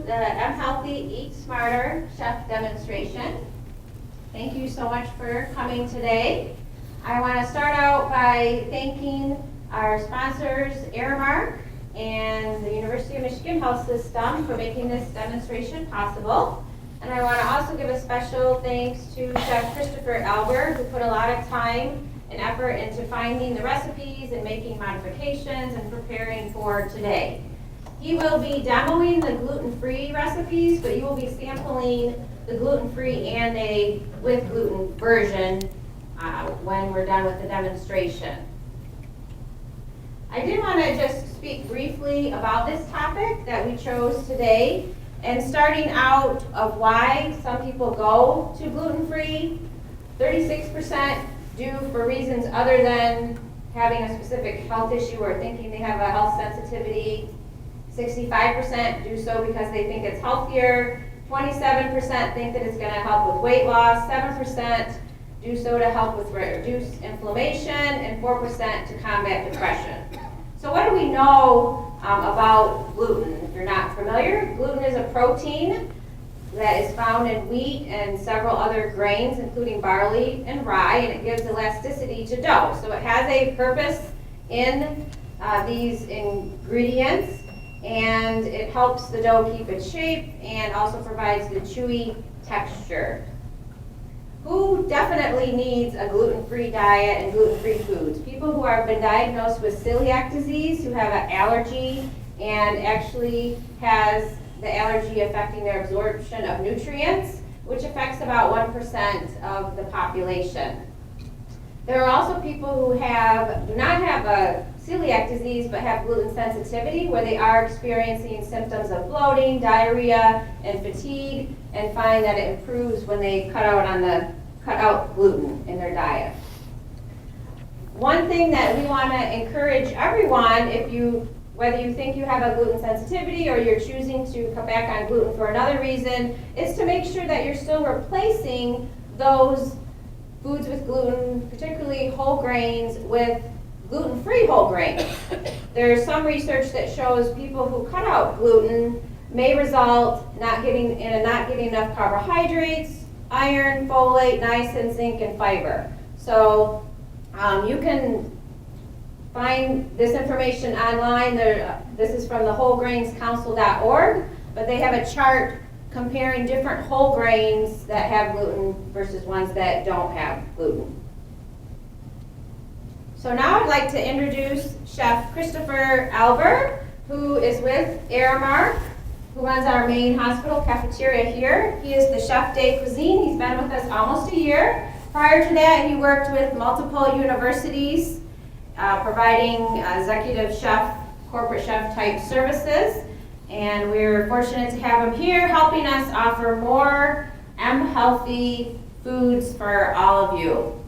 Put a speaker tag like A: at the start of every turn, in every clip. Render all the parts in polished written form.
A: the I'm Healthy, Eat Smarter Chef demonstration. Thank you so much for coming today. I want to start out by thanking our sponsors, Aramark and the University of Michigan Health System for making this demonstration possible. And I want to also give a special thanks to Chef Christopher Albert, who put a lot of time and effort into finding the recipes and making modifications and preparing for today. He will be demoing the gluten-free recipes, but you will be sampling the gluten-free and a with gluten version when we're done with the demonstration. I did want to just speak briefly about this topic that we chose today, and starting out of why some people go to gluten-free. 36% do for reasons other than having a specific health issue or thinking they have a health sensitivity. 65% do so because they think it's healthier. 27% think that it's going to help with weight loss. 7% do so to help with reduce inflammation, and 4% to combat depression. So what do we know about gluten? If you're not familiar, gluten is a protein that is found in wheat and several other grains, including barley and rye, and it gives elasticity to dough. So it has a purpose in these ingredients, and it helps the dough keep its shape and also provides the chewy texture. Who definitely needs a gluten-free diet and gluten-free foods? People who have been diagnosed with celiac disease, who have an allergy and actually has the allergy affecting their absorption of nutrients, which affects about 1% of the population. There are also people who do not have a celiac disease but have gluten sensitivity, where they are experiencing symptoms of bloating, diarrhea, and fatigue, and find that it improves when they cut out gluten in their diet. One thing that we want to encourage everyone, whether you think you have a gluten sensitivity or you're choosing to cut back on gluten for another reason, is to make sure that you're still replacing those foods with gluten, particularly whole grains, with gluten-free whole grains. There's some research that shows people who cut out gluten may result in not getting enough carbohydrates, iron, folate, niacin, zinc, and fiber. So you can find this information online. This is from the wholegrainscouncil.org, but they have a chart comparing different whole grains that have gluten versus ones that don't have gluten. So now I'd like to introduce Chef Christopher Albert, who is with Aramark, who runs our main hospital cafeteria here. He is the chef de cuisine. He's been with us almost a year. Prior to that, he worked with multiple universities, providing executive chef, corporate chef type services. And we're fortunate to have him here helping us offer more healthy foods for all of you.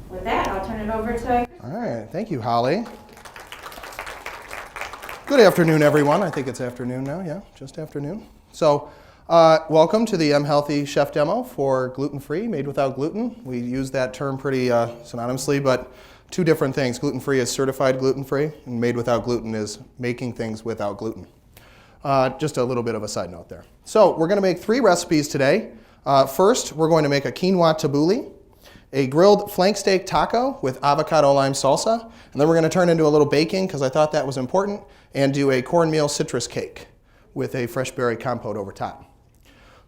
A: With that, I'll turn it over to...
B: All right, thank you, Holly. Good afternoon, everyone. I think it's afternoon now, yeah, just afternoon. So, welcome to the Healthy Chef demo for gluten-free, made without gluten. We use that term pretty synonymously, but two different things. Gluten-free is certified gluten-free, and made without gluten is making things without gluten. Just a little bit of a side note there. So, we're going to make 3 recipes today. First, we're going to make a quinoa tabbouleh, a grilled flank steak taco with avocado lime salsa, and then we're going to turn into a little baking because I thought that was important, and do a cornmeal citrus cake with a fresh berry compote over top.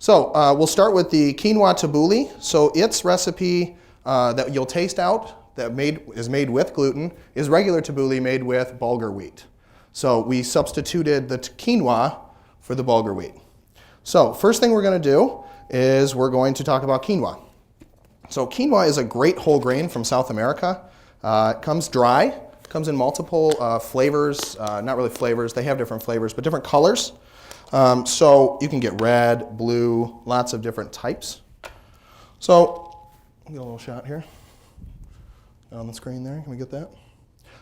B: So we'll start with the quinoa tabbouleh. So its recipe that you'll taste out that is made with gluten is regular tabbouleh made with bulgur wheat. So we substituted the quinoa for the bulgur wheat. So first thing we're going to do is we're going to talk about quinoa. So quinoa is a great whole grain from South America. It comes dry, comes in multiple flavors, not really flavors, they have different flavors, but different colors. So you can get red, blue, lots of different types. So, get a little shot here on the screen there, can we get that?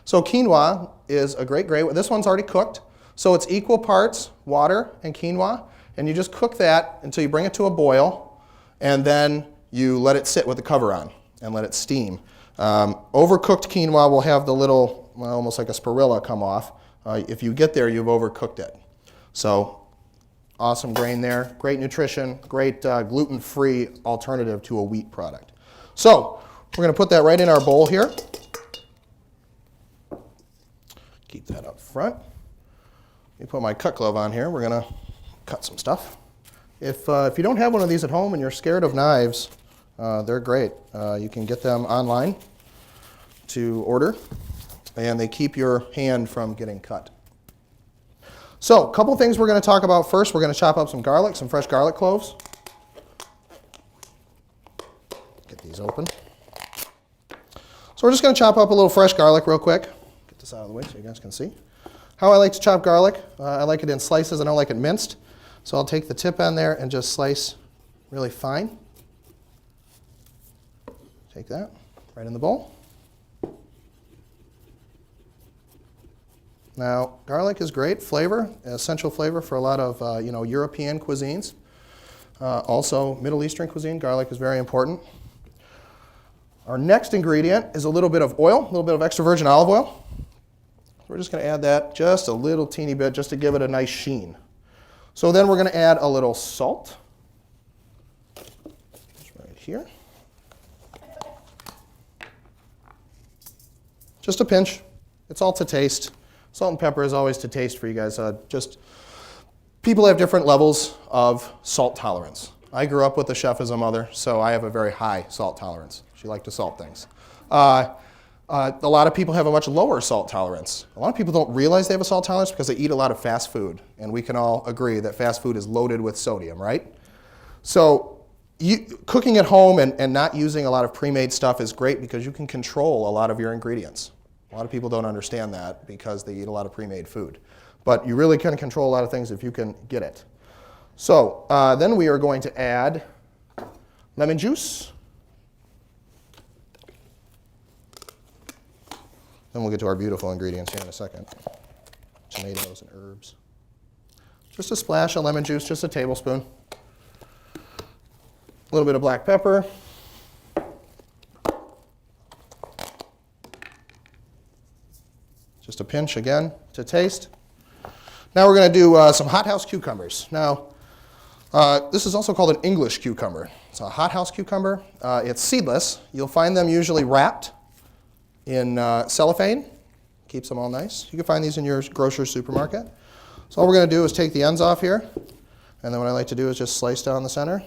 B: So quinoa is a great grain. This one's already cooked, so it's equal parts water and quinoa, and you just cook that until you bring it to a boil, and then you let it sit with the cover on and let it steam. Overcooked quinoa will have the little, almost like a spirilla come off. If you get there, you've overcooked it. So Awesome grain there, great nutrition, great gluten-free alternative to a wheat product. So we're going to put that right in our bowl here. Keep that up front. Let me put my cut glove on here. We're going to cut some stuff. If you don't have one of these at home and you're scared of knives, they're great. You can get them online to order, and they keep your hand from getting cut. So, a couple things we're going to talk about first. We're going to chop up some garlic, some fresh garlic cloves. Get these open. So we're just going to chop up a little fresh garlic real quick. Get this out of the way so you guys can see. How I like to chop garlic, I like it in slices. I don't like it minced. So I'll take the tip end there and just slice really fine. Take that right in the bowl. Now, garlic is great flavor, essential flavor for a lot of European cuisines. Also, Middle Eastern cuisine, garlic is very important. Our next ingredient is a little bit of oil, a little bit of extra virgin olive oil. We're just going to add that just a little teeny bit just to give it a nice sheen. So then we're going to add a little salt. Just right here. Just a pinch. It's all to taste. Salt and pepper is always to taste for you guys. People have different levels of salt tolerance. I grew up with a chef as a mother, so I have a very high salt tolerance. She liked to salt things. A lot of people have a much lower salt tolerance. A lot of people don't realize they have a salt tolerance because they eat a lot of fast food, and we can all agree that fast food is loaded with sodium, right? So cooking at home and not using a lot of pre-made stuff is great because you can control a lot of your ingredients. A lot of people don't understand that because they eat a lot of pre-made food. But you really can control a lot of things if you can get it. So then we are going to add lemon juice. Then we'll get to our beautiful ingredients here in a second. Tomatoes and herbs. Just a splash of lemon juice, just a tablespoon. A little bit of black pepper. Just a pinch again to taste. Now we're going to do some hothouse cucumbers. Now, this is also called an English cucumber. It's a hothouse cucumber. It's seedless. You'll find them usually wrapped in cellophane. Keeps them all nice. You can find these in your grocer's supermarket. So all we're going to do is take the ends off here. And then what I like to do is just slice down the center.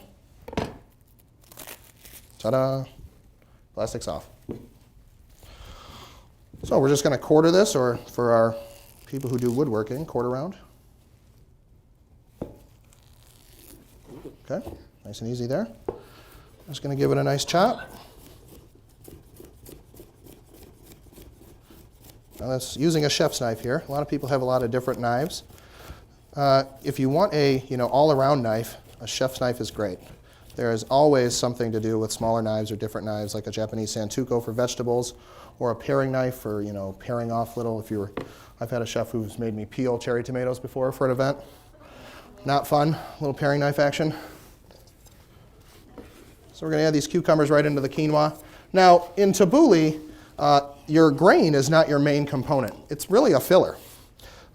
B: Ta-da! Plastic's off. So we're just going to quarter this, or for our people who do woodworking, quarter round. Okay, nice and easy there. Just going to give it a nice chop. Now that's using a chef's knife here. A lot of people have a lot of different knives. If you want a all-around knife, a chef's knife is great. There is always something to do with smaller knives or different knives, like a Japanese santuko for vegetables, or a paring knife for paring off little. I've had a chef who's made me peel cherry tomatoes before for an event. Not fun. Little paring knife action. So we're going to add these cucumbers right into the quinoa. Now in tabbouleh, your grain is not your main component. It's really a filler.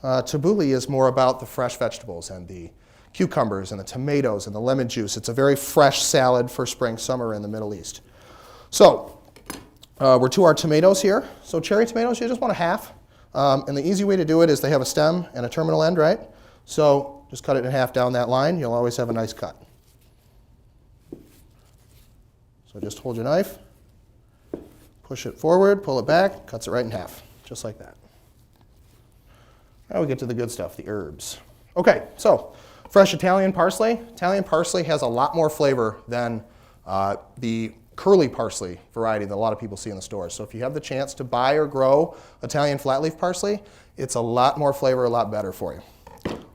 B: Tabbouleh is more about the fresh vegetables and the cucumbers and the tomatoes and the lemon juice. It's a very fresh salad for spring, summer in the Middle East. So we're to our tomatoes here. So cherry tomatoes, you just want a half. And the easy way to do it is they have a stem and a terminal end, right? So just cut it in half down that line. You'll always have a nice cut. So just hold your knife, push it forward, pull it back, cuts it right in half, just like that. Now we get to the good stuff, the herbs. Okay, so fresh Italian parsley. Italian parsley has a lot more flavor than the curly parsley variety that a lot of people see in the stores. So if you have the chance to buy or grow Italian flatleaf parsley, it's a lot more flavor, a lot better for you.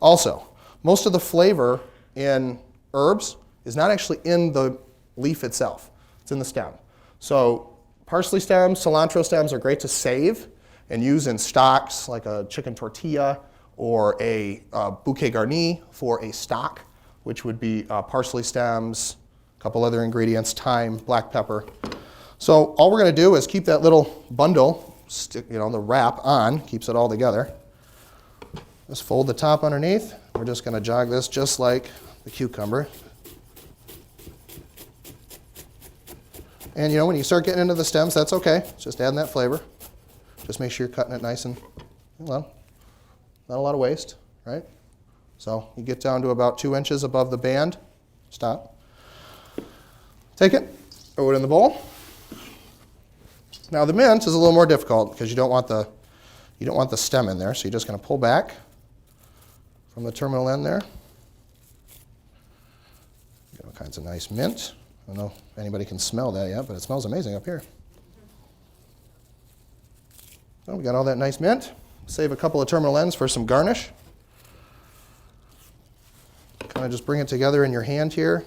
B: Also, most of the flavor in herbs is not actually in the leaf itself. It's in the stem. So parsley stems, cilantro stems are great to save and use in stocks like a chicken tortilla or a bouquet garni for a stock, which would be parsley stems, a couple other ingredients, thyme, black pepper. So all we're going to do is keep that little bundle, the wrap on, keeps it all together. Just fold the top underneath, we're just going to jog this just like the cucumber. And when you start getting into the stems, that's okay. It's just adding that flavor. Just make sure you're cutting it nice and, well, not a lot of waste, right? So you get down to about 2 inches above the band. Stop. Take it, throw it in the bowl. Now the mint is a little more difficult because you don't want the stem in there, so you're just going to pull back from the terminal end there. Get all kinds of nice mint. I don't know if anybody can smell that yet, but it smells amazing up here. Well, we got all that nice mint. Save a couple of terminal ends for some garnish. Kind of just bring it together in your hand here.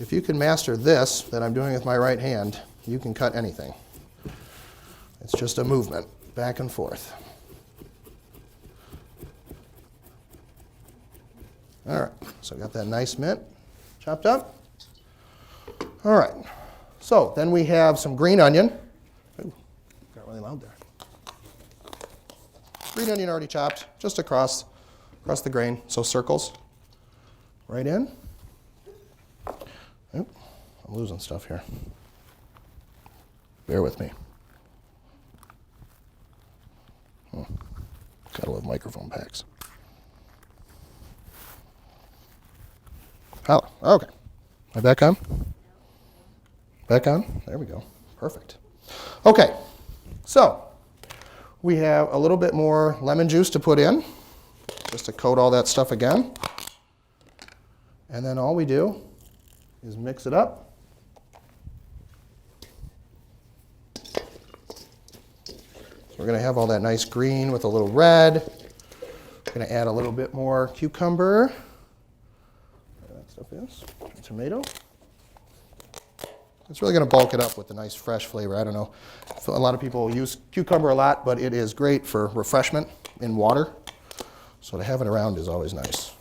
B: If you can master this that I'm doing with my right hand, you can cut anything. It's just a movement, back and forth. All right, so I got that nice mint chopped up. All right, so then we have some green onion. Ooh, got really loud there. Green onion already chopped, just across the grain, so circles right in. Oop, I'm losing stuff here. Bear with me. Gotta love microphone packs. Oh, okay. Am I back on? Back on? There we go. Perfect. Okay, so we have a little bit more lemon juice to put in, just to coat all that stuff again. And then all we do is mix it up. So we're going to have all that nice green with a little red. We're going to add a little bit more cucumber. There that stuff is. Tomato. It's really going to bulk it up with a nice fresh flavor. I don't know. A lot of people use cucumber a lot, but it is great for refreshment in water. So to have it around is always nice.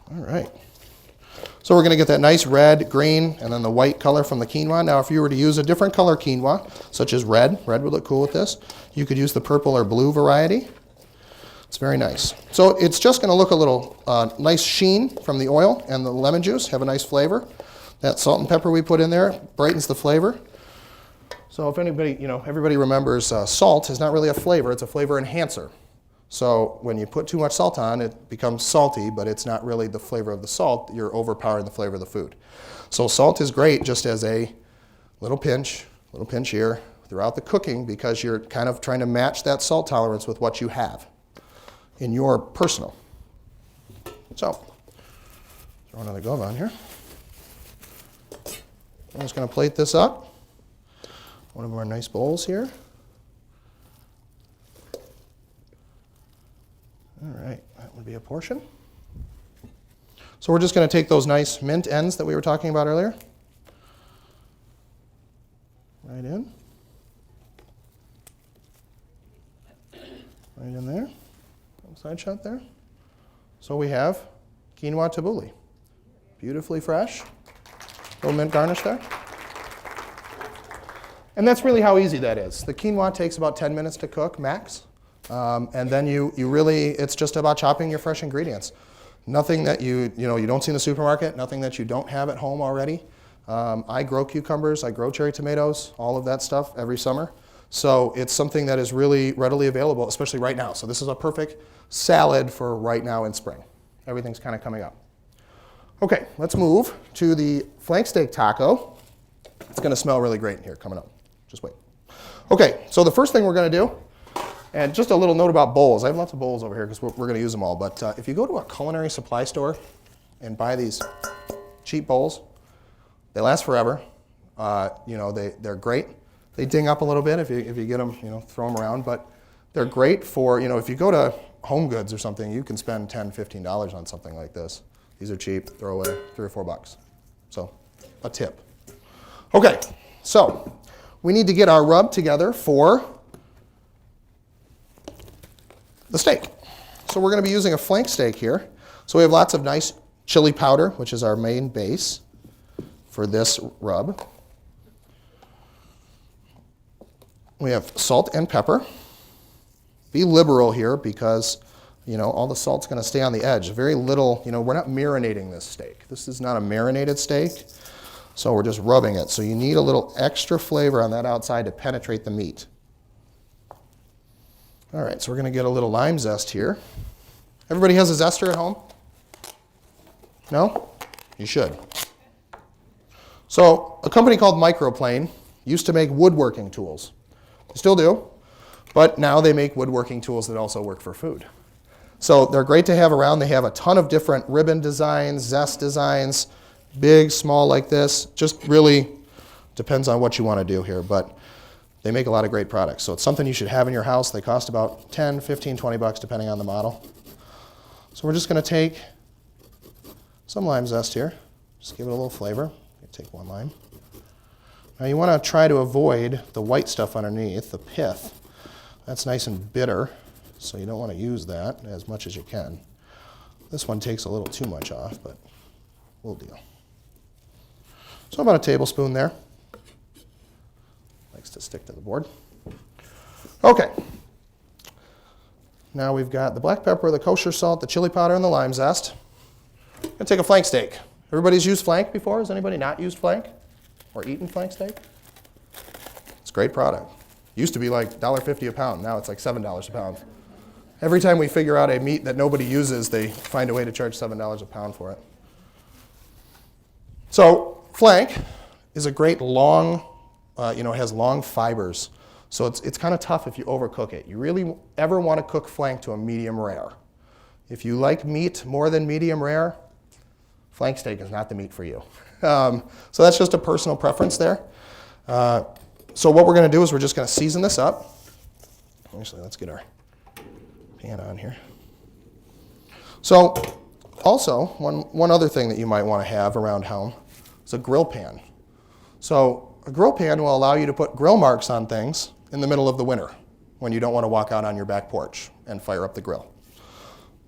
B: All right. So we're going to get that nice red, green, and then the white color from the quinoa. Now, if you were to use a different color quinoa, such as red would look cool with this. You could use the purple or blue variety. It's very nice. So it's just going to look a little nice sheen from the oil and the lemon juice, have a nice flavor. That salt and pepper we put in there brightens the flavor. So if anybody, everybody remembers salt is not really a flavor, it's a flavor enhancer. So when you put too much salt on, it becomes salty, but it's not really the flavor of the salt. You're overpowering the flavor of the food. So salt is great just as a little pinch here throughout the cooking because you're kind of trying to match that salt tolerance with what you have in your personal. So, throw another glove on here. I'm just going to plate this up. One of our nice bowls here. All right, that would be a portion. So we're just going to take those nice mint ends that we were talking about earlier. Right in. Right in there. Side shot there. So we have quinoa tabbouleh. Beautifully fresh. Little mint garnish there. And that's really how easy that is. The quinoa takes about 10 minutes to cook, max. And then you really, it's just about chopping your fresh ingredients. Nothing that you don't see in the supermarket, nothing that you don't have at home already. I grow cucumbers, I grow cherry tomatoes, all of that stuff every summer. So it's something that is really readily available, especially right now. So this is a perfect salad for right now in spring. Everything's kind of coming up. Okay, let's move to the flank steak taco. It's going to smell really great in here coming up. Just wait. Okay, so the first thing we're going to do, and just a little note about bowls. I have lots of bowls over here because we're going to use them all. But if you go to a culinary supply store and buy these cheap bowls, they last forever. They're great. They ding up a little bit if you get them, throw them around. But they're great for, if you go to Home Goods or something, you can spend $10, $15 on something like this. These are cheap, throw away $3 or $4. So a tip. Okay, so we need to get our rub together for the steak. So we're going to be using a flank steak here. So we have lots of nice chili powder, which is our main base for this rub. we have salt and pepper. Be liberal here because, all the salt's going to stay on the edge. Very little, we're not marinating this steak. This is not a marinated steak, so we're just rubbing it. So you need a little extra flavor on that outside to penetrate the meat. All right, so we're going to get a little lime zest here. Everybody has a zester at home? No? You should. So a company called Microplane used to make woodworking tools. They still do, but now they make woodworking tools that also work for food. So they're great to have around. They have a ton of different ribbon designs, zest designs, big, small like this. Just really depends on what you want to do here, but they make a lot of great products. So it's something you should have in your house. They cost about 10, 15, 20 bucks depending on the model. So we're just going to take some lime zest here. Just give it a little flavor. Take one lime. Now you want to try to avoid the white stuff underneath, the pith. That's nice and bitter, so you don't want to use that as much as you can. This one takes a little too much off, but we'll deal. So about a tablespoon there. Likes to stick to the board. Okay. Now we've got the black pepper, the kosher salt, the chili powder, and the lime zest. I'm going to take a flank steak. Everybody's used flank before? Has anybody not used flank or eaten flank steak? It's a great product. Used to be like $1.50 a pound. Now it's like $7 a pound. Every time we figure out a meat that nobody uses, they find a way to charge $7 a pound for it. So flank is a great long, it has long fibers. So it's kind of tough if you overcook it. You really ever want to cook flank to a medium rare. If you like meat more than medium rare, flank steak is not the meat for you. So that's just a personal preference there. So what we're going to do is we're just going to season this up. Actually, let's get our pan on here. So also, one other thing that you might want to have around home is a grill pan. So a grill pan will allow you to put grill marks on things in the middle of the winter when you don't want to walk out on your back porch and fire up the grill.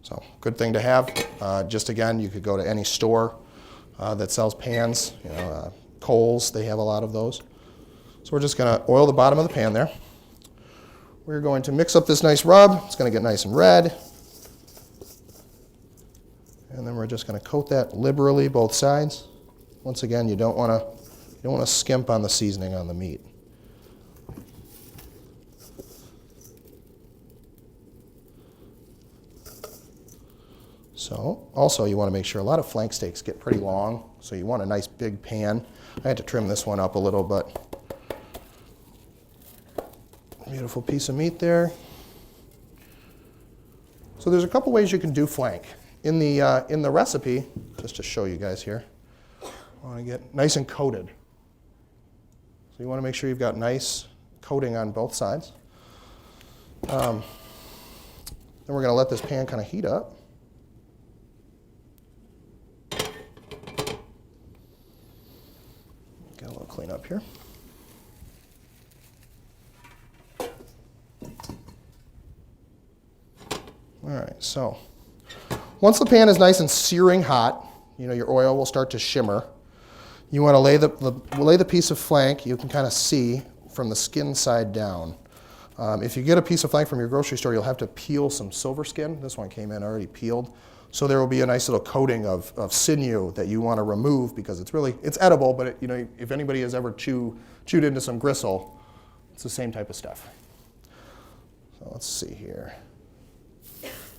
B: So good thing to have. Just again, you could go to any store that sells pans, Kohl's, they have a lot of those. So we're just going to oil the bottom of the pan there. We're going to mix up this nice rub. It's going to get nice and red. And then we're just going to coat that liberally both sides. Once again, you don't want to skimp on the seasoning on the meat. So also you want to make sure a lot of flank steaks get pretty long, so you want a nice big pan. I had to trim this one up a little, but beautiful piece of meat there. So there's a couple ways you can do flank. In the recipe, just to show you guys here, I want to get nice and coated. So you want to make sure you've got nice coating on both sides. Then we're going to let this pan kind of heat up. Get a little clean up here. All right, so once the pan is nice and searing hot, your oil will start to shimmer. You want to lay the piece of flank. You can kind of see from the skin side down. If you get a piece of flank from your grocery store, you'll have to peel some silver skin. This one came in already peeled. So there will be a nice little coating of sinew that you want to remove because it's edible, but if anybody has ever chewed into some gristle, it's the same type of stuff. So let's see here.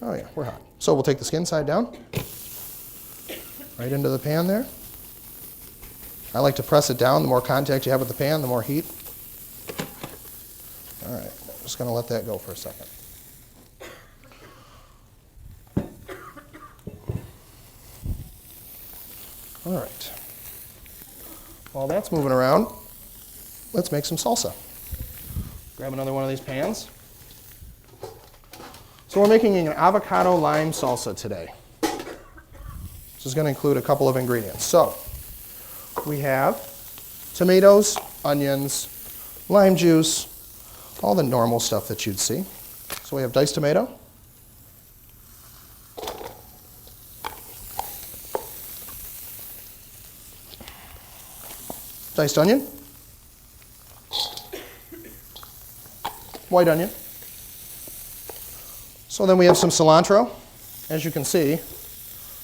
B: Oh yeah, we're hot. So we'll take the skin side down, right into the pan there. I like to press it down. The more contact you have with the pan, the more heat. All right, I'm just going to let that go for a second. All right. While that's moving around, let's make some salsa. Grab another one of these pans. So we're making an avocado lime salsa today. This is going to include a couple of ingredients. So we have tomatoes, onions, lime juice, all the normal stuff that you'd see. So we have diced tomato, diced onion, white onion. So then we have some cilantro. As you can see,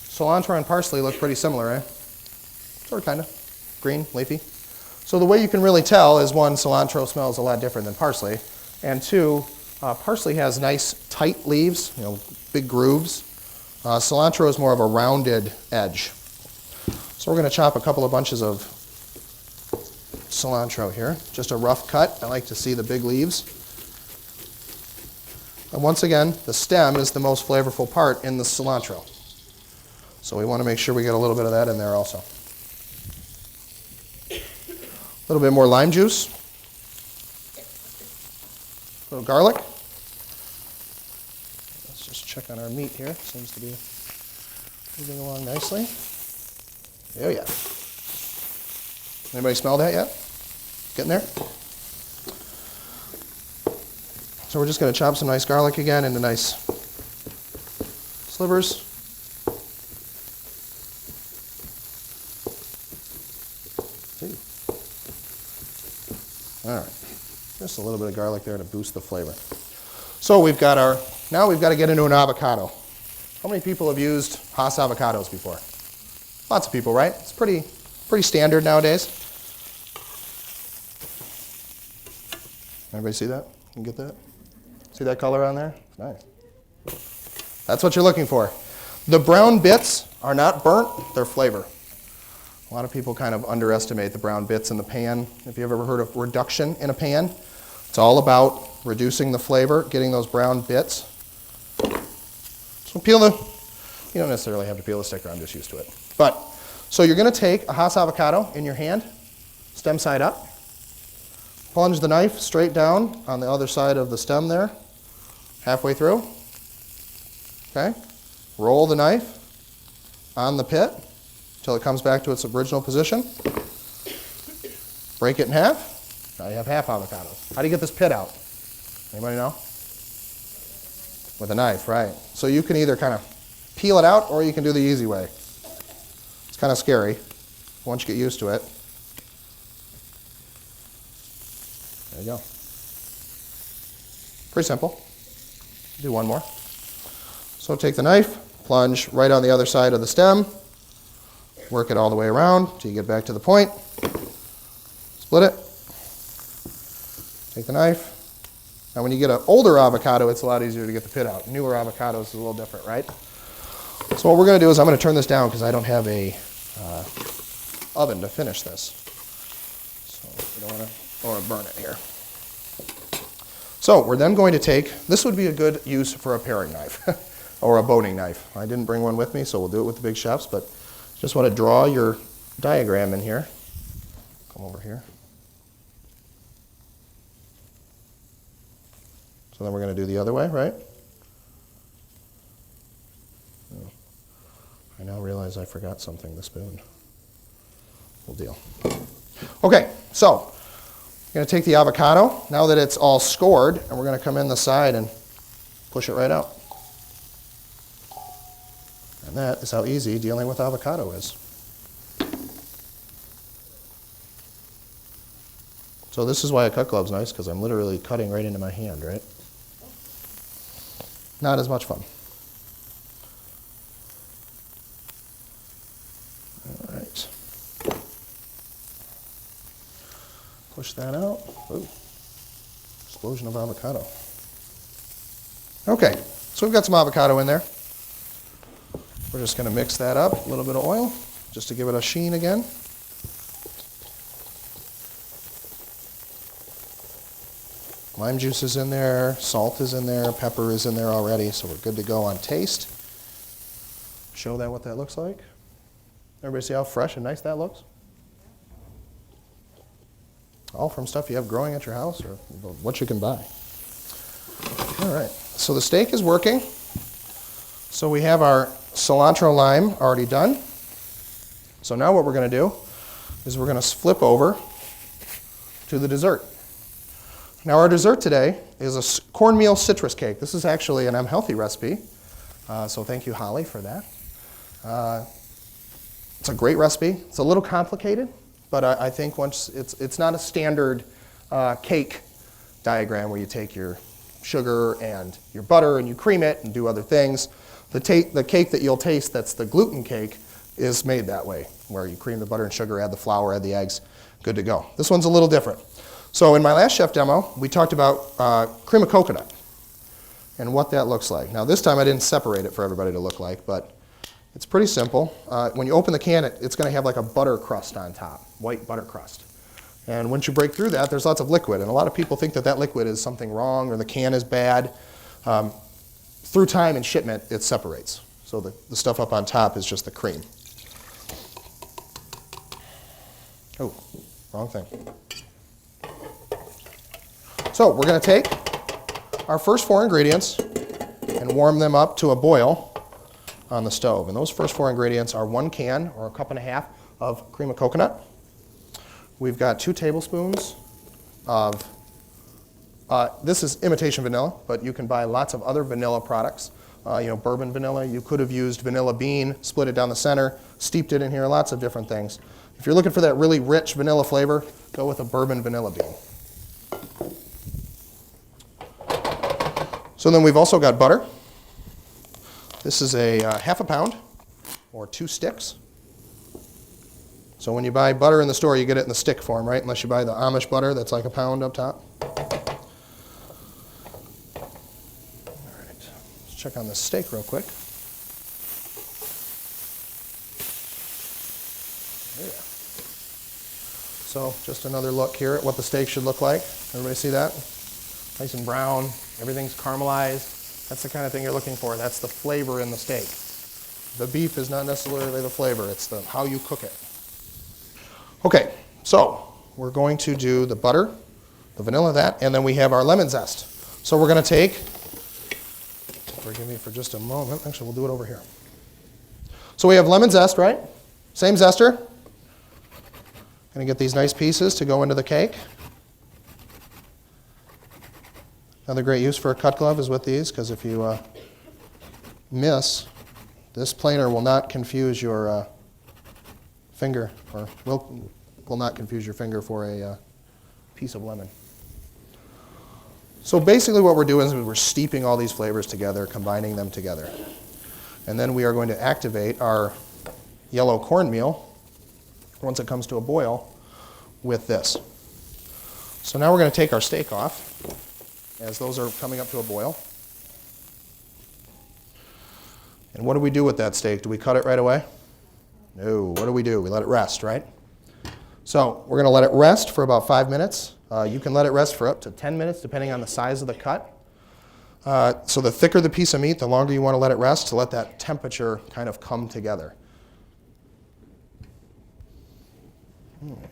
B: cilantro and parsley look pretty similar, eh? Sort of, kind of. Green, leafy. So the way you can really tell is, one, cilantro smells a lot different than parsley, and two, parsley has nice tight leaves, big grooves. Cilantro is more of a rounded edge. So we're going to chop a couple of bunches of cilantro here. Just a rough cut. I like to see the big leaves. And once again, the stem is the most flavorful part in the cilantro. So we want to make sure we get a little bit of that in there also. A little bit more lime juice. A little garlic. Let's just check on our meat here. Seems to be moving along nicely. Oh yeah. Anybody smell that yet? Getting there? So we're just going to chop some nice garlic again into nice slivers. All right, just a little bit of garlic there to boost the flavor. So now we've got to get into an avocado. How many people have used Hass avocados before? Lots of people, right? It's pretty standard nowadays. Everybody see that? You get that? See that color on there? Nice. That's what you're looking for. The brown bits are not burnt, they're flavor. A lot of people kind of underestimate the brown bits in the pan. If you've ever heard of reduction in a pan, it's all about reducing the flavor, getting those brown bits. So you don't necessarily have to peel the sticker, I'm just used to it. So you're going to take a Hass avocado in your hand, stem side up, plunge the knife straight down on the other side of the stem there, halfway through. Okay? Roll the knife on the pit until it comes back to its original position. Break it in half. Now you have half avocados. How do you get this pit out? Anybody know? With a knife, right. So you can either kind of peel it out or you can do the easy way. It's kind of scary once you get used to it. There you go. Pretty simple. Do one more. So take the knife, plunge right on the other side of the stem, work it all the way around until you get back to the point. Split it. Take the knife. Now when you get an older avocado, it's a lot easier to get the pit out. Newer avocados is a little different, right? So what we're going to do is I'm going to turn this down because I don't have a oven to finish this. So we don't want to burn it here. So we're then going to take, this would be a good use for a paring knife or a boning knife. I didn't bring one with me, so we'll do it with the big chefs, but just want to draw your diagram in here. Come over here. So then we're going to do the other way, right? Oh, I now realize I forgot something, the spoon. We'll deal. Okay, so we're going to take the avocado, now that it's all scored, and we're going to come in the side and push it right out. And that is how easy dealing with avocado is. So this is why a cut glove's nice, because I'm literally cutting right into my hand, right? Not as much fun. All right. Push that out. Ooh. Explosion of avocado. Okay, so we've got some avocado in there. We're just going to mix that up, a little bit of oil, just to give it a sheen again. Lime juice is in there, salt is in there, pepper is in there already, so we're good to go on taste. Show that what that looks like. Everybody see how fresh and nice that looks? All from stuff you have growing at your house or what you can buy. All right, so the steak is working. So we have our cilantro lime already done. So now what we're going to do is we're going to flip over to the dessert. Now our dessert today is a cornmeal citrus cake. This is actually an healthy recipe, so thank you, Holly, for that. It's a great recipe. It's a little complicated, but I think once it's not a standard cake diagram where you take your sugar and your butter and you cream it and do other things. The cake that you'll taste that's the gluten cake is made that way, where you cream the butter and sugar, add the flour, add the eggs, good to go. This one's a little different. So in my last chef demo, we talked about cream of coconut and what that looks like. Now this time I didn't separate it for everybody to look like, but it's pretty simple. When you open the can, it's going to have like a butter crust on top, white butter crust. And once you break through that, there's lots of liquid. And a lot of people think that that liquid is something wrong or the can is bad. Through time and shipment, it separates. So the stuff up on top is just the cream. Oh, wrong thing. So we're going to take our first 4 ingredients and warm them up to a boil on the stove. And those first 4 ingredients are 1 can or a cup and a half of cream of coconut. We've got 2 tablespoons of, this is imitation vanilla, but you can buy lots of other vanilla products. Bourbon vanilla. You could have used vanilla bean, split it down the center, steeped it in here, lots of different things. If you're looking for that really rich vanilla flavor, go with a bourbon vanilla bean. So then we've also got butter. This is a half a pound or 2 sticks. So when you buy butter in the store, you get it in the stick form, right? Unless you buy the Amish butter that's like a pound up top. All right, let's check on this steak real quick. Yeah. So just another look here at what the steak should look like. Everybody see that? Nice and brown, everything's caramelized. That's the kind of thing you're looking for. That's the flavor in the steak. The beef is not necessarily the flavor, it's how you cook it. Okay, so we're going to do the butter, the vanilla that, and then we have our lemon zest. So we're going to take, forgive me for just a moment, actually we'll do it over here. So we have lemon zest, right? Same zester. Going to get these nice pieces to go into the cake. Another great use for a cut glove is with these, because if you miss, this planer will not confuse your finger, or will not confuse your finger for a piece of lemon. So basically what we're doing is we're steeping all these flavors together, combining them together. And then we are going to activate our yellow cornmeal once it comes to a boil with this. So now we're going to take our steak off as those are coming up to a boil. And what do we do with that steak? Do we cut it right away? No. What do? We let it rest, right? So we're going to let it rest for about 5 minutes. You can let it rest for up to 10 minutes depending on the size of the cut. So the thicker the piece of meat, the longer you want to let it rest to let that temperature kind of come together.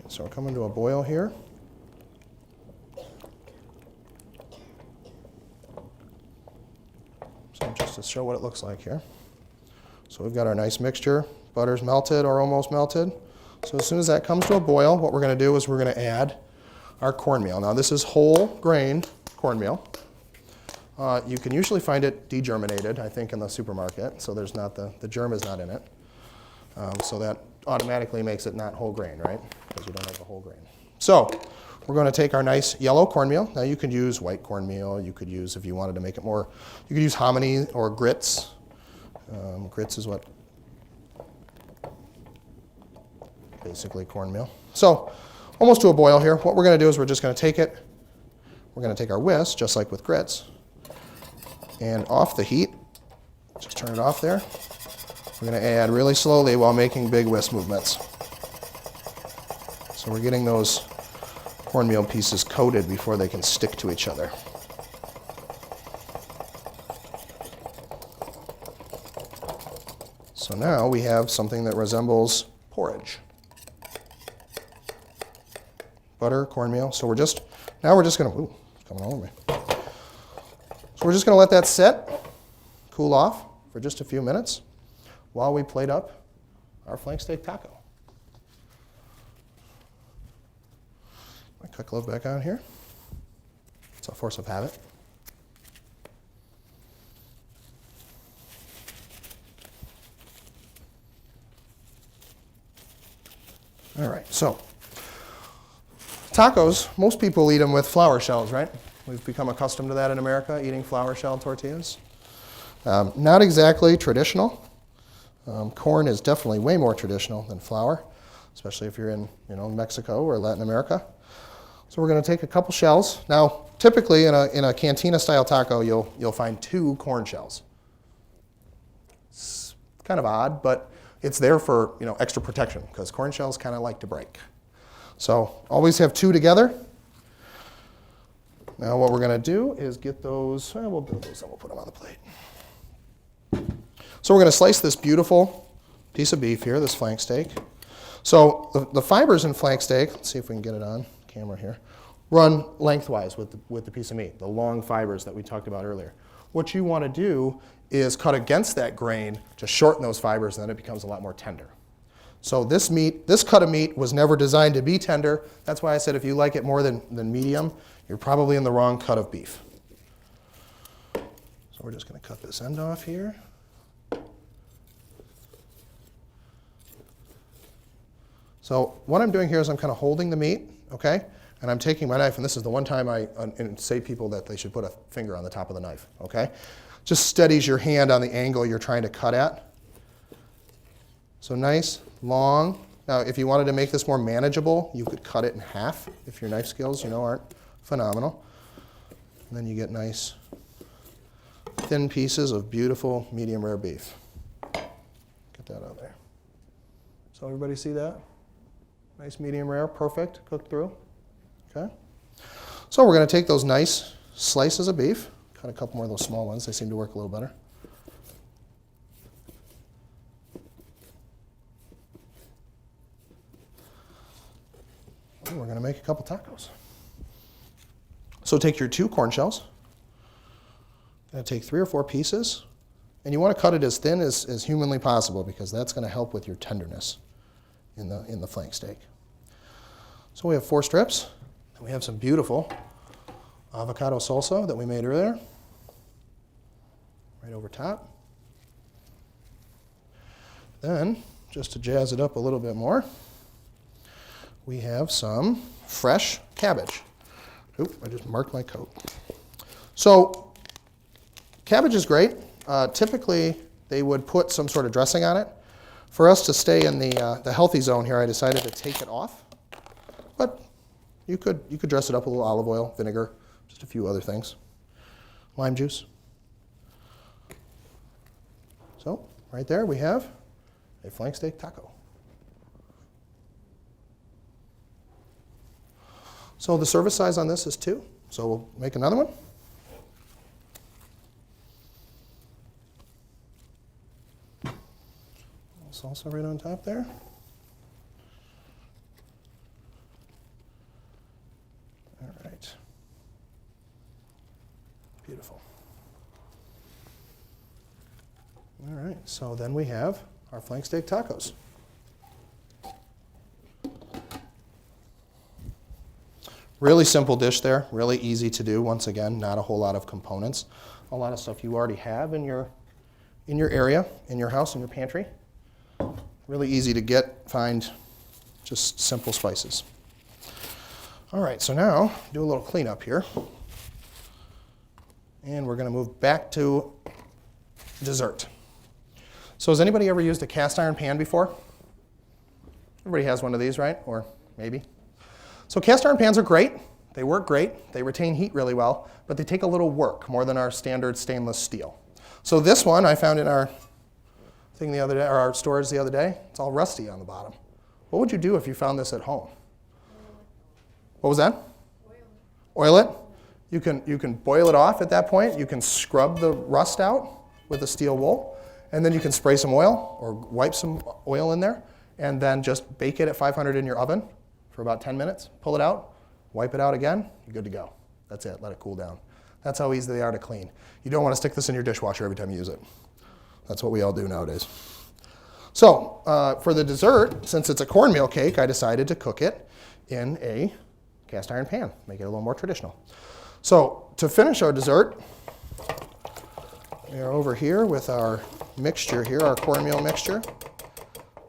B: So we're coming to a boil here. So just to show what it looks like here. So we've got our nice mixture. Butter's melted or almost melted. So as soon as that comes to a boil, what we're going to do is we're going to add our cornmeal. Now this is whole grain cornmeal. You can usually find it degerminated, I think, in the supermarket. So there's not the germ is not in it. So that automatically makes it not whole grain, right? Because you don't have the whole grain. So we're going to take our nice yellow cornmeal. Now you could use white cornmeal. You could use, if you wanted to make it more, you could use hominy or grits. Grits is what basically cornmeal. So almost to a boil here. What we're going to do is we're just going to take it. We're going to take our whisk, just like with grits, and off the heat. Just turn it off there. We're going to add really slowly while making big whisk movements. So we're getting those cornmeal pieces coated before they can stick to each other. So now we have something that resembles porridge. Butter, cornmeal. So now we're just going to, ooh, it's coming all over me. So we're just going to let that sit, cool off for just a few minutes while we plate up our flank steak taco. My cut glove back on here. It's a force of habit. All right, so tacos, most people eat them with flour shells, right? We've become accustomed to that in America, eating flour shell tortillas. Not exactly traditional. Corn is definitely way more traditional than flour, especially if you're in Mexico or Latin America. So we're going to take a couple shells. Now, typically in a cantina-style taco, you'll find 2 corn shells. It's kind of odd, but it's there for extra protection because corn shells kind of like to break. So always have 2 together. Now what we're going to do is get those. We'll do those and we'll put them on the plate. So we're going to slice this beautiful piece of beef here, this flank steak. So the fibers in flank steak, let's see if we can get it on camera here, run lengthwise with the piece of meat, the long fibers that we talked about earlier. What you want to do is cut against that grain to shorten those fibers, and then it becomes a lot more tender. So this cut of meat was never designed to be tender. That's why I said if you like it more than medium, you're probably in the wrong cut of beef. So we're just going to cut this end off here. So what I'm doing here is I'm kind of holding the meat, okay? And I'm taking my knife, and this is the one time I say people that they should put a finger on the top of the knife, okay? Just steadies your hand on the angle you're trying to cut at. So nice, long. Now, if you wanted to make this more manageable, you could cut it in half if your knife skills, aren't phenomenal. And then you get nice, thin pieces of beautiful medium rare beef. Get that out there. So everybody see that? Nice medium rare, perfect, cooked through. Okay. So we're going to take those nice slices of beef, cut a couple more of those small ones. They seem to work a little better. And we're going to make a couple tacos. So take your 2 corn shells. Going to take 3 or 4 pieces. And you want to cut it as thin as humanly possible because that's going to help with your tenderness in the flank steak. So we have 4 strips. And we have some beautiful avocado salsa that we made earlier. Right over top. Then, just to jazz it up a little bit more, we have some fresh cabbage. Oop, I just marked my coat. So, cabbage is great. Typically, they would put some sort of dressing on it. For us to stay in the healthy zone here, I decided to take it off. But you could dress it up with a little olive oil, vinegar, just a few other things. Lime juice. So, right there we have a flank steak taco. So the service size on this is 2. So we'll make another one. Salsa right on top there. All right. Beautiful. All right, so then we have our flank steak tacos. Really simple dish there, really easy to do. Once again, not a whole lot of components. A lot of stuff you already have in your area, in your house, in your pantry. Really easy to get, find, just simple spices. All right, so now do a little cleanup here. And we're going to move back to dessert. So has anybody ever used a cast iron pan before? Everybody has one of these, right? Or maybe. So cast iron pans are great. They work great. They retain heat really well, but they take a little work, more than our standard stainless steel. So this one I found in our thing the other day, or our storage the other day. It's all rusty on the bottom. What would you do if you found this at home? What was that? Oil it. You can boil it off at that point. You can scrub the rust out with a steel wool, and then you can spray some oil or wipe some oil in there, and then just bake it at 500 in your oven for about 10 minutes. Pull it out, wipe it out again, you're good to go. That's it, let it cool down. That's how easy they are to clean. You don't want to stick this in your dishwasher every time you use it. That's what we all do nowadays. So for the dessert, since it's a cornmeal cake, I decided to cook it in a cast iron pan, make it a little more traditional. So to finish our dessert, we are over here with our mixture here, our cornmeal mixture.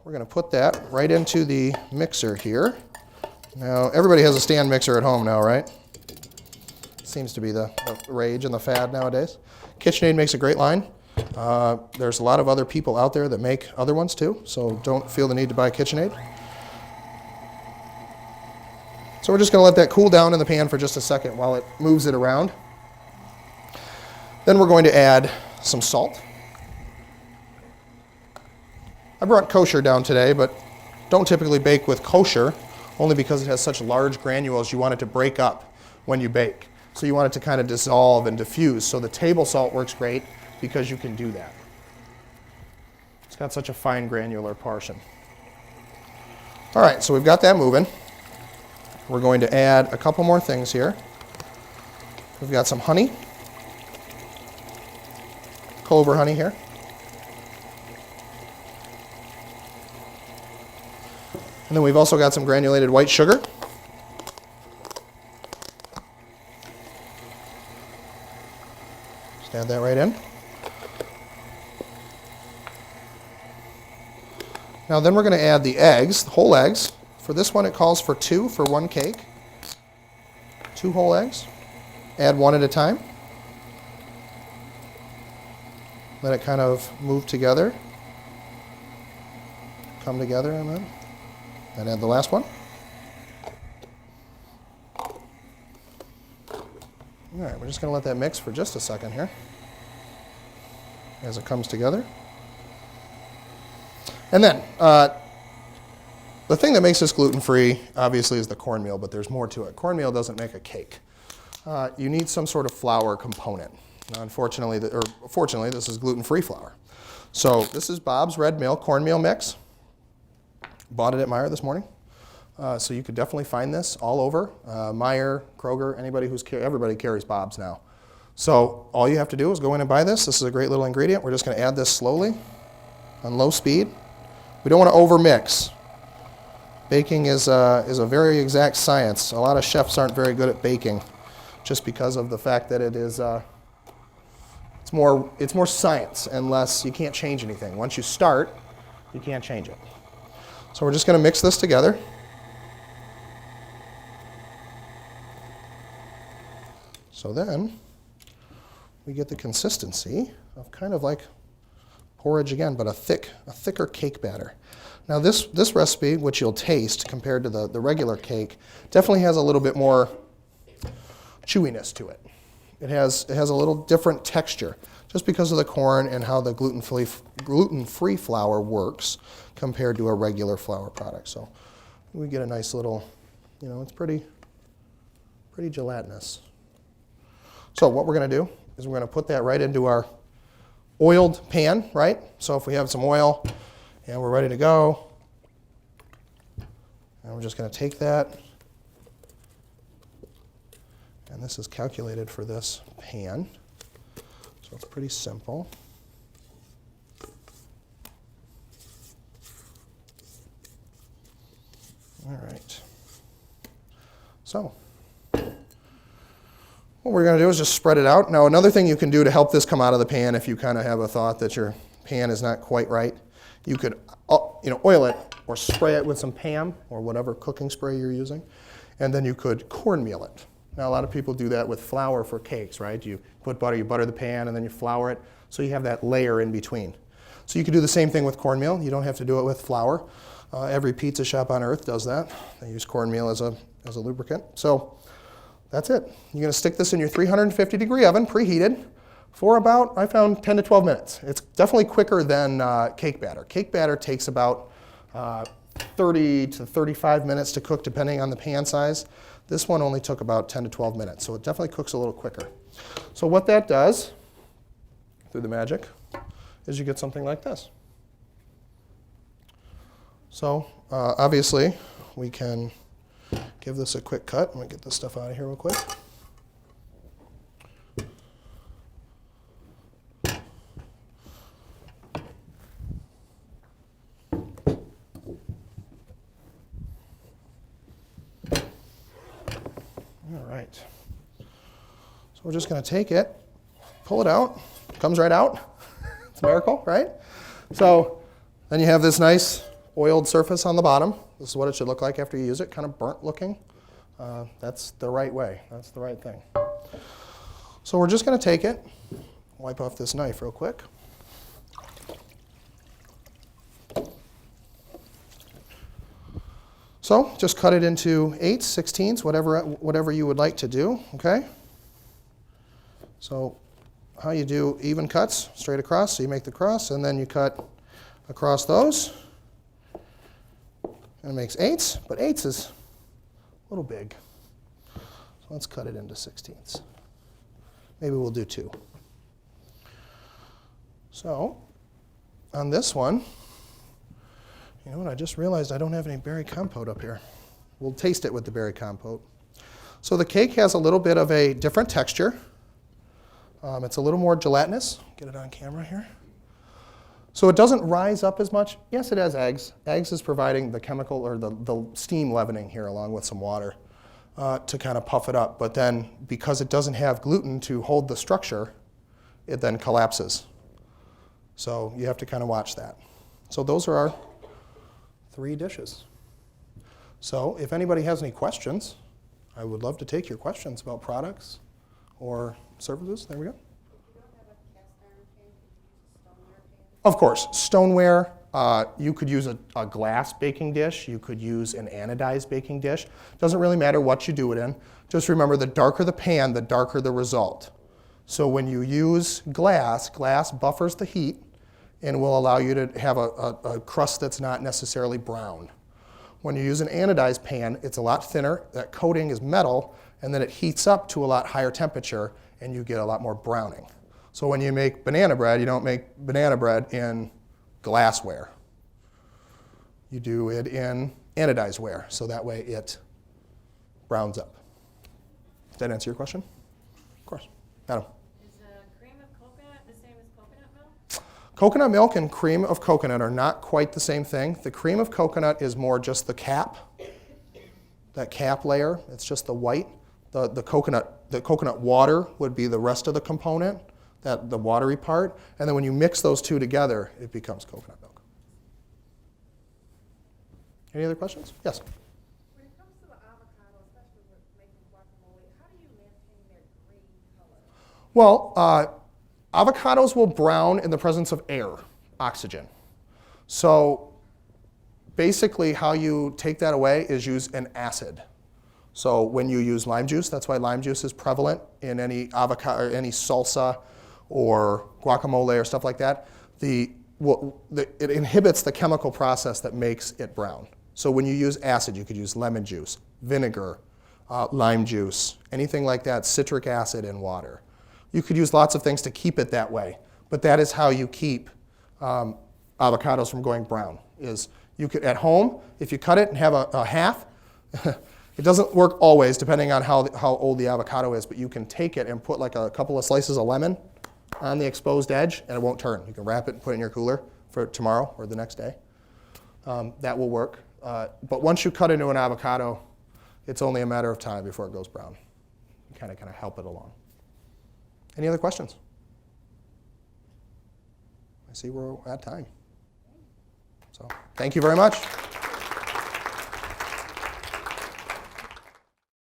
B: We're going to put that right into the mixer here. Now, everybody has a stand mixer at home now, right? seems to be the rage and the fad nowadays. KitchenAid makes a great line. There's a lot of other people out there that make other ones too, so don't feel the need to buy KitchenAid. So we're just going to let that cool down in the pan for just a second while it moves it around. Then we're going to add some salt. I brought kosher down today, but don't typically bake with kosher, only because it has such large granules you want it to break up when you bake. So you want it to kind of dissolve and diffuse. So the table salt works great because you can do that. It's got such a fine granular portion. All right, so we've got that moving. We're going to add a couple more things here. We've got some honey, clover honey here. And then we've also got some granulated white sugar. Just add that right in. Now then we're going to add the eggs, the whole eggs. For this one it calls for 2 for 1 cake. 2 whole eggs. Add 1 at a time. Let it kind of move together. Come together and then add the last one. All right, we're just going to let that mix for just a second here as it comes together. And then, the thing that makes this gluten-free, obviously, is the cornmeal, but there's more to it. Cornmeal doesn't make a cake. You need some sort of flour component. Now, fortunately, this is gluten-free flour. So this is Bob's Red Mill cornmeal mix. Bought it at Meijer this morning. So you could definitely find this all over. Meijer, Kroger, everybody carries Bob's now. So all you have to do is go in and buy this. This is a great little ingredient. We're just going to add this slowly on low speed. We don't want to over-mix. Baking is a very exact science. A lot of chefs aren't very good at baking just because of the fact that it is it's more science and less, you can't change anything. Once you start, you can't change it. So we're just going to mix this together. So then we get the consistency of kind of like porridge again, but a thicker cake batter. Now this recipe, which you'll taste compared to the regular cake, definitely has a little bit more chewiness to it. It has a little different texture just because of the corn and how the gluten-free flour works compared to a regular flour product. So we get a nice little, it's pretty gelatinous. So what we're going to do is we're going to put that right into our oiled pan, right? So if we have some oil and we're ready to go, and we're just going to take that, and this is calculated for this pan, so it's pretty simple. All right. So what we're going to do is just spread it out. Now, another thing you can do to help this come out of the pan, if you kind of have a thought that your pan is not quite right, you could oil it or spray it with some Pam or whatever cooking spray you're using, and then you could cornmeal it. Now, a lot of people do that with flour for cakes, right? You put butter, you butter the pan, and then you flour it, so you have that layer in between. So you could do the same thing with cornmeal. You don't have to do it with flour. Every pizza shop on earth does that. They use cornmeal as a lubricant. So that's it. You're going to stick this in your 350-degree oven, preheated, for about, I found, 10 to 12 minutes. It's definitely quicker than cake batter. Cake batter takes about 30 to 35 minutes to cook, depending on the pan size. This one only took about 10 to 12 minutes, so it definitely cooks a little quicker. So what that does, through the magic, is you get something like this. So obviously, we can give this a quick cut. I'm going to get this stuff out of here real quick. All right. So we're just going to take it, pull it out. It comes right out. It's a miracle, right? So then you have this nice oiled surface on the bottom. This is what it should look like after you use it, kind of burnt looking. That's the right way. That's the right thing. So we're just going to take it, wipe off this knife real quick. So just cut it into 8s, 16s, whatever you would like to do, okay? So how you do even cuts, straight across, so you make the cross, and then you cut across those. And it makes 8s, but 8s is a little big. So let's cut it into 16ths. Maybe we'll do 2. So on this one, you know what, I just realized I don't have any berry compote up here. We'll taste it with the berry compote. So the cake has a little bit of a different texture. It's a little more gelatinous. Get it on camera here. So it doesn't rise up as much. Yes, it has eggs. Eggs is providing the chemical or the steam leavening here along with some water to kind of puff it up. But then because it doesn't have gluten to hold the structure, it then collapses. So you have to kind of watch that. So those are our 3 dishes. So if anybody has any questions, I would love to take your questions about products or services. There we go. Of course, stoneware. You could use a glass baking dish. You could use an anodized baking dish. Doesn't really matter what you do it in. Just remember, the darker the pan, the darker the result. So when you use glass buffers the heat and will allow you to have a crust that's not necessarily brown. When you use an anodized pan, it's a lot thinner. That coating is metal, and then it heats up to a lot higher temperature, and you get a lot more browning. So when you make banana bread, you don't make banana bread in glassware. You do it in anodized ware, so that way it browns up. Does that answer your question? Of course. Adam.
C: Is cream of coconut the same as coconut milk?
B: Coconut milk and cream of coconut are not quite the same thing. The cream of coconut is more just the cap, that cap layer. It's just the white. The coconut water would be the rest of the component, the watery part. And then when you mix those two together, it becomes coconut milk. Any other questions? Yes?
C: When it comes to the avocado, especially with making guacamole, how do you maintain their green color?
B: Well, avocados will brown in the presence of air, oxygen. So basically how you take that away is use an acid. So when you use lime juice, that's why lime juice is prevalent in any avocado or any salsa or guacamole or stuff like that. It inhibits the chemical process that makes it brown. So when you use acid, you could use lemon juice, vinegar, lime juice, anything like that, citric acid and water. You could use lots of things to keep it that way, but that is how you keep avocados from going brown. Is you could at home, if you cut it and have a half, it doesn't work always depending on how old the avocado is, but you can take it and put like a couple of slices of lemon on the exposed edge and it won't turn. You can wrap it and put it in your cooler for tomorrow or the next day. That will work. But once you cut into an avocado, it's only a matter of time before it goes brown. You kind of help it along. Any other questions? I see we're at time. So thank you very much.